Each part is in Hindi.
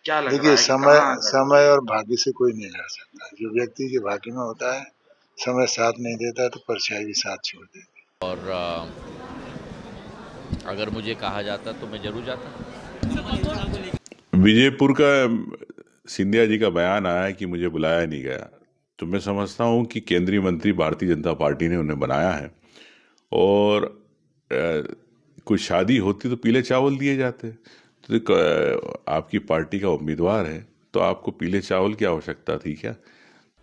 क्या लग रहा देखिए, है कि समय कहाँ गड़बड़ समय हुई? और भाग्य से कोई नहीं लड़ सकता। जो व्यक्ति के भाग्य में होता है, समय साथ नहीं देता तो परछाई भी साथ छोड़ देती है। और अगर मुझे कहा जाता तो मैं जरूर जाता। विजयपुर का सिंधिया जी का बयान आया है कि मुझे बुलाया नहीं गया, तो मैं समझता हूँ कि केंद्रीय मंत्री भारतीय जनता पार्टी ने उन्हें बनाया है। और कोई शादी होती तो पीले चावल दिए जाते। तो आपकी पार्टी का उम्मीदवार है तो आपको पीले चावल की आवश्यकता थी क्या?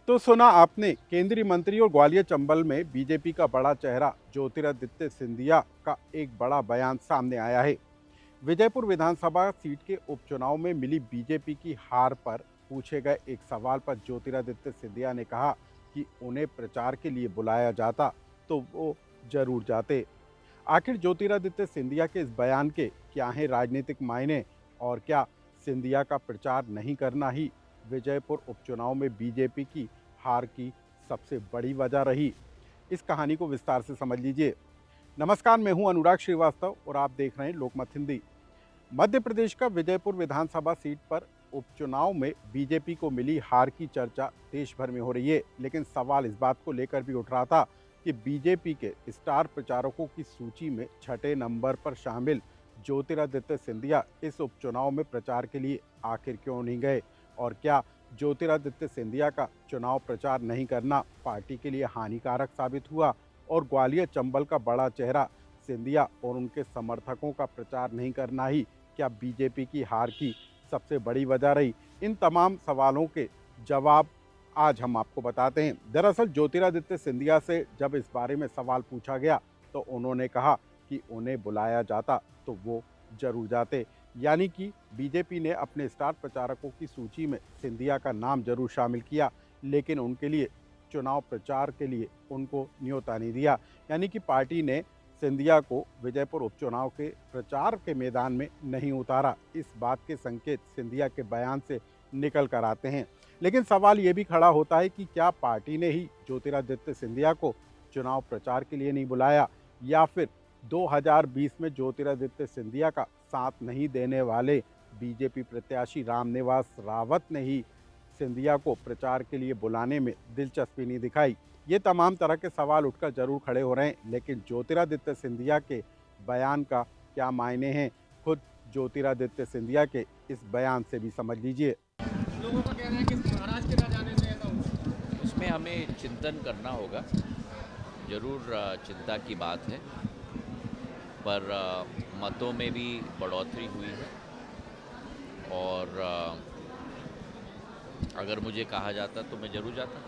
तो सुना आपने केंद्रीय मंत्री और ग्वालियर चंबल में बीजेपी का बड़ा चेहरा ज्योतिरादित्य सिंधिया का एक बड़ा बयान सामने आया है। विजयपुर विधानसभा सीट के उपचुनाव में मिली बीजेपी की हार पर पूछे गए एक सवाल पर ज्योतिरादित्य सिंधिया ने कहा कि उन्हें प्रचार के लिए बुलाया जाता तो वो जरूर जाते। आखिर ज्योतिरादित्य सिंधिया के इस बयान के क्या हैं राजनीतिक मायने, और क्या सिंधिया का प्रचार नहीं करना ही विजयपुर उपचुनाव में बीजेपी की हार की सबसे बड़ी वजह रही? इस कहानी को विस्तार से समझ लीजिए। नमस्कार, मैं हूं अनुराग श्रीवास्तव और आप देख रहे हैं लोकमत हिंदी। मध्य प्रदेश का विजयपुर विधानसभा सीट पर उपचुनाव में बीजेपी को मिली हार की चर्चा देश भर में हो रही है, लेकिन सवाल इस बात को लेकर भी उठ रहा था कि बीजेपी के स्टार प्रचारकों की सूची में छठे नंबर पर शामिल ज्योतिरादित्य सिंधिया इस उपचुनाव में प्रचार के लिए आखिर क्यों नहीं गए, और क्या ज्योतिरादित्य सिंधिया का चुनाव प्रचार नहीं करना पार्टी के लिए हानिकारक साबित हुआ, और ग्वालियर चंबल का बड़ा चेहरा सिंधिया और उनके समर्थकों का प्रचार नहीं करना ही क्या बीजेपी की हार की सबसे बड़ी वजह रही? इन तमाम सवालों के जवाब आज हम आपको बताते हैं। दरअसल ज्योतिरादित्य सिंधिया से जब इस बारे में सवाल पूछा गया तो उन्होंने कहा कि उन्हें बुलाया जाता तो वो जरूर जाते, यानी कि बीजेपी ने अपने स्टार प्रचारकों की सूची में सिंधिया का नाम जरूर शामिल किया, लेकिन उनके लिए चुनाव प्रचार के लिए उनको न्योता नहीं दिया। यानी कि पार्टी ने सिंधिया को विजयपुर उपचुनाव के प्रचार के मैदान में नहीं उतारा। इस बात के संकेत सिंधिया के बयान से निकल कर आते हैं। लेकिन सवाल ये भी खड़ा होता है कि क्या पार्टी ने ही ज्योतिरादित्य सिंधिया को चुनाव प्रचार के लिए नहीं बुलाया, या फिर 2020 में ज्योतिरादित्य सिंधिया का साथ नहीं देने वाले बीजेपी प्रत्याशी रामनिवास रावत ने ही सिंधिया को प्रचार के लिए बुलाने में दिलचस्पी नहीं दिखाई? ये तमाम तरह के सवाल उठकर जरूर खड़े हो रहे हैं, लेकिन ज्योतिरादित्य सिंधिया के बयान का क्या मायने हैं, खुद ज्योतिरादित्य सिंधिया के इस बयान से भी समझ लीजिए। लोगों का कहना है कि महाराज के न जाने से ऐसा हुआ। इसमें हमें चिंतन करना होगा। जरूर चिंता की बात है, पर मतों में भी बढ़ोतरी हुई है। और अगर मुझे कहा जाता तो मैं जरूर जाता।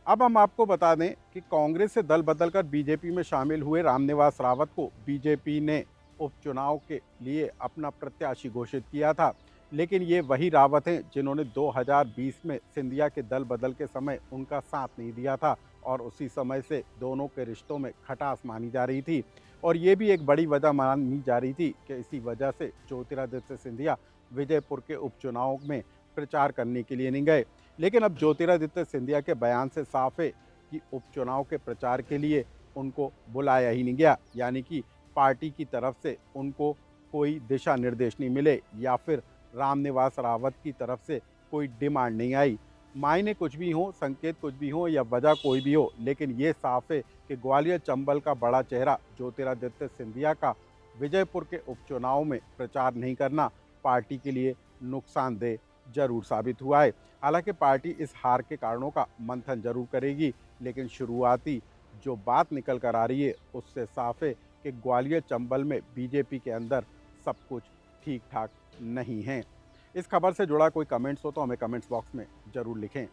अब हम आपको बता दें कि कांग्रेस से दल बदलकर बीजेपी में शामिल हुए रामनिवास रावत को बीजेपी ने उपचुनाव के लिए अपना प्रत्याशी घोषित किया था, लेकिन ये वही रावत हैं जिन्होंने 2020 में सिंधिया के दल बदल के समय उनका साथ नहीं दिया था, और उसी समय से दोनों के रिश्तों में खटास मानी जा रही थी। और ये भी एक बड़ी वजह मानी जा रही थी कि इसी वजह से ज्योतिरादित्य सिंधिया विजयपुर के उपचुनाव में प्रचार करने के लिए नहीं गए। लेकिन अब ज्योतिरादित्य सिंधिया के बयान से साफ है कि उपचुनाव के प्रचार के लिए उनको बुलाया ही नहीं गया, यानी कि पार्टी की तरफ से उनको कोई दिशा निर्देश नहीं मिले, या फिर रामनिवास रावत की तरफ से कोई डिमांड नहीं आई। मायने कुछ भी हो, संकेत कुछ भी हो, या वजह कोई भी हो, लेकिन ये साफ है कि ग्वालियर चंबल का बड़ा चेहरा ज्योतिरादित्य सिंधिया का विजयपुर के उपचुनाव में प्रचार नहीं करना पार्टी के लिए नुकसानदेह जरूर साबित हुआ है। हालांकि पार्टी इस हार के कारणों का मंथन जरूर करेगी, लेकिन शुरुआती जो बात निकल कर आ रही है उससे साफ है कि ग्वालियर चंबल में बीजेपी के अंदर सब कुछ ठीक ठाक नहीं है। इस खबर से जुड़ा कोई कमेंट्स हो तो हमें कमेंट्स बॉक्स में ज़रूर लिखें।